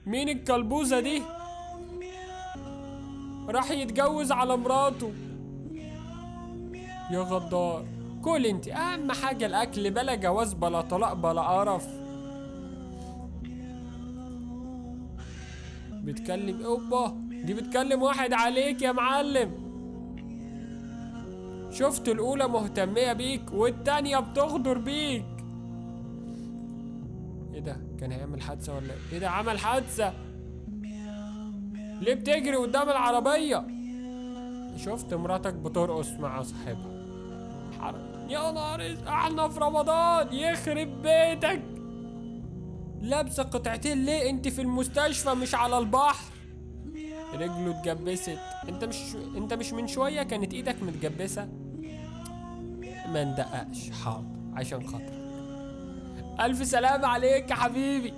مين الكلبوزة دي؟ راح يتجوز على مراته. يا غدار، كل انت اهم حاجة الاكل، بلا جواز بلا طلاق بلا قرف. بتكلم اوبا، دي بتكلم واحد عليك يا معلم. شفت الاولى مهتمية بيك والتانية بتغدر بيك. ايه ده، كان هيعمل حادثة ولا ايه؟ ايه ده، عمل حادثة؟ ليه بتجري قدام العربية؟ شفت مراتك بترقص مع صاحبها. حرام يا نهار، احنا في رمضان يخرب بيتك. لابسة قطعتين ليه؟ انت في المستشفى مش على البحر. رجله اتجبست. انت مش من شوية كانت ايدك متجبسة؟ ما ندققش، حاضر عشان خاطر. الف سلام عليك يا حبيبي.